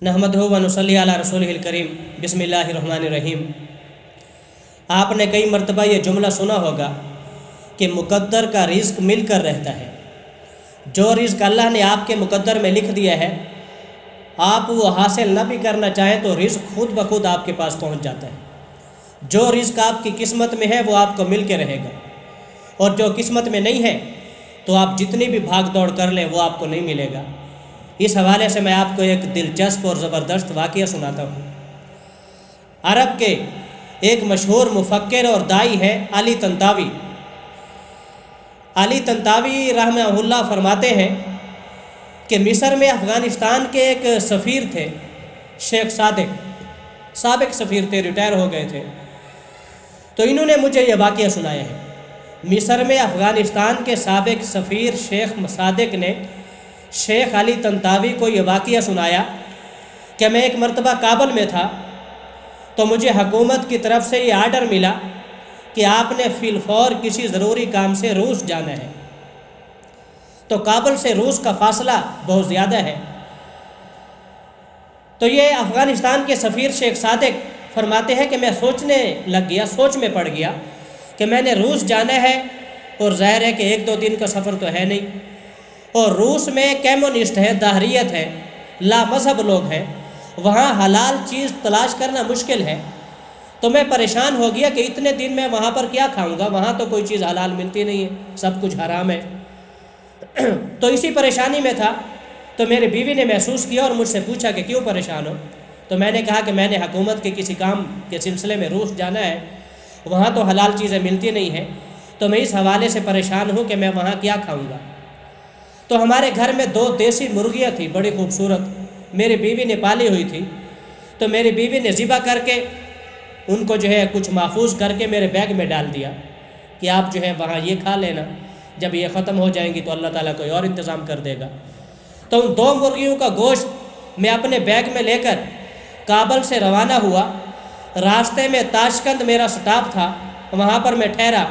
नहमदहु व नुसल्ली अला रसूलिहिल करीम बिस्मिल्लाहिर्रहमानिर्रहीम। आपने कई मरतबा ये जुमला सुना होगा कि मुक़द्दर का रिज़्क़ मिल कर रहता है। जो रिज़्क़ अल्लाह ने आपके मुक़द्दर में लिख दिया है, आप वो हासिल ना भी करना चाहें तो रिज़्क़ खुद ब खुद आपके पास पहुंच जाता है। जो रिज़्क़ आपकी किस्मत में है वो आपको मिल के रहेगा, और जो किस्मत में नहीं है तो आप जितनी भी भाग दौड़ कर लें वो आपको नहीं मिलेगा। इस हवाले से मैं आपको एक दिलचस्प और ज़बरदस्त वाक़या सुनाता हूँ। अरब के एक मशहूर मुफ़क्किर और दाई है अली तंतावी। अली तंतावी रहमहुल्लाह फरमाते हैं कि मिस्र में अफ़गानिस्तान के एक सफ़ीर थे, शेख साबिक सफ़ीर थे, रिटायर हो गए थे। तो इन्होंने मुझे यह वाक़या सुनाया है। मिस्र में अफ़गानिस्तान के साबिक सफ़ीर शेख सादिक ने शेख अली तंतावी को ये वाक़या सुनाया कि मैं एक मरतबा काबल में था तो मुझे हुकूमत की तरफ से ये आर्डर मिला कि आपने फ़िलफ़ौर किसी ज़रूरी काम से रूस जाना है। तो काबल से रूस का फ़ासला बहुत ज़्यादा है। तो ये अफ़गानिस्तान के सफ़ीर शेख सादिक फरमाते हैं कि मैं सोचने लग गया, सोच में पड़ गया कि मैंने रूस जाना है, और ज़ाहिर है कि 1-2 दिन का सफ़र तो है नहीं, और रूस में कम्युनिस्ट है, दाहरियत है, ला मज़हब लोग हैं, वहाँ हलाल चीज़ तलाश करना मुश्किल है। तो मैं परेशान हो गया कि इतने दिन मैं वहाँ पर क्या खाऊंगा, वहाँ तो कोई चीज़ हलाल मिलती नहीं है, सब कुछ हराम है। तो इसी परेशानी में था। तो मेरी बीवी ने महसूस किया और मुझसे पूछा कि क्यों परेशान हो। तो मैंने कहा कि मैंने हुकूमत के किसी काम के सिलसिले में रूस जाना है, वहाँ तो हलाल चीज़ें मिलती नहीं हैं, तो मैं इस हवाले से परेशान हूँ कि मैं वहाँ क्या खाऊँगा। तो हमारे घर में 2 देसी मुर्गियाँ थी, बड़ी खूबसूरत, मेरी बीवी ने पाली हुई थी। तो मेरी बीवी ने ज़िबा करके उनको जो है कुछ महफूज करके मेरे बैग में डाल दिया कि आप जो है वहाँ ये खा लेना, जब ये ख़त्म हो जाएंगी तो अल्लाह ताला कोई और इंतज़ाम कर देगा। तो उन 2 मुर्गियों का गोश्त मैं अपने बैग में लेकर काबल से रवाना हुआ। रास्ते में ताशकंद मेरा स्टॉप था, वहाँ पर मैं ठहरा।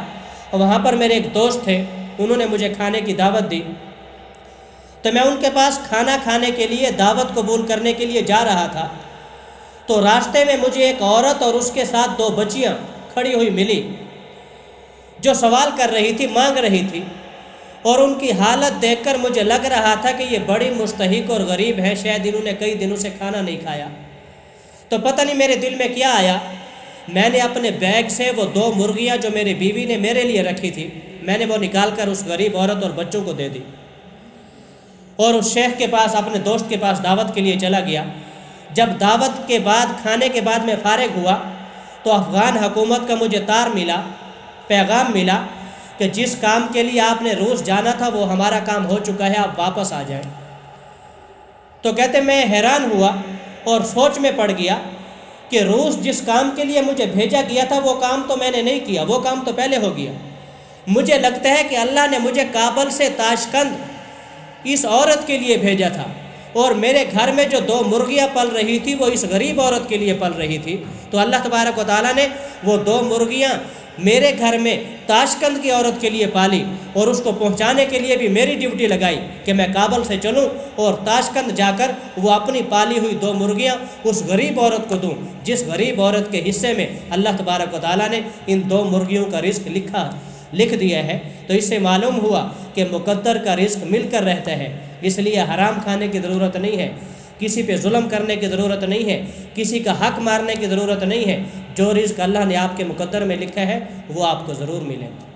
वहाँ पर मेरे एक दोस्त थे, उन्होंने मुझे खाने की दावत दी। तो मैं उनके पास खाना खाने के लिए, दावत कबूल करने के लिए जा रहा था। तो रास्ते में मुझे एक औरत और उसके साथ 2 बच्चियाँ खड़ी हुई मिली, जो सवाल कर रही थी, मांग रही थी, और उनकी हालत देखकर मुझे लग रहा था कि ये बड़ी मुस्तहिक और गरीब है, शायद इन्होंने कई दिनों से खाना नहीं खाया। तो पता नहीं मेरे दिल में क्या आया, मैंने अपने बैग से वो 2 मुर्गियाँ जो मेरी बीवी ने मेरे लिए रखी थी, मैंने वो निकाल कर उस गरीब औरत और बच्चों को दे दी, और उस शेख के पास, अपने दोस्त के पास दावत के लिए चला गया। जब दावत के बाद, खाने के बाद मैं फ़ारिग हुआ तो अफ़गान हुकूमत का मुझे पैगाम मिला कि जिस काम के लिए आपने रूस जाना था वो हमारा काम हो चुका है, आप वापस आ जाएं। तो कहते मैं हैरान हुआ और सोच में पड़ गया कि रूस जिस काम के लिए मुझे भेजा गया था वो काम तो मैंने नहीं किया, वो काम तो पहले हो गया। मुझे लगता है कि अल्लाह ने मुझे काबल से ताशकंद इस औरत के लिए भेजा था, और मेरे घर में जो 2 मुर्गियाँ पल रही थी वो इस गरीब औरत के लिए पल रही थी। तो अल्लाह तबारक व तआला ने वो 2 मुर्गियाँ मेरे घर में ताशकंद की औरत के लिए पाली, और उसको पहुँचाने के लिए भी मेरी ड्यूटी लगाई कि मैं काबल से चलूँ और ताशकंद जाकर वो अपनी पाली हुई 2 मुर्गियाँ उस गरीब औरत को दूँ, जिस गरीब औरत के हिस्से में अल्लाह तबारक व तआला ने इन 2 मुर्गियों का रिज़्क़ लिख दिया है। तो इससे मालूम हुआ कि मुक़द्दर का रिज़्क़ मिलकर रहता है, इसलिए हराम खाने की ज़रूरत नहीं है, किसी पे जुल्म करने की ज़रूरत नहीं है, किसी का हक़ मारने की ज़रूरत नहीं है। जो रिज़्क़ अल्लाह ने आपके मुक़द्दर में लिखा है वो आपको ज़रूर मिलेगा।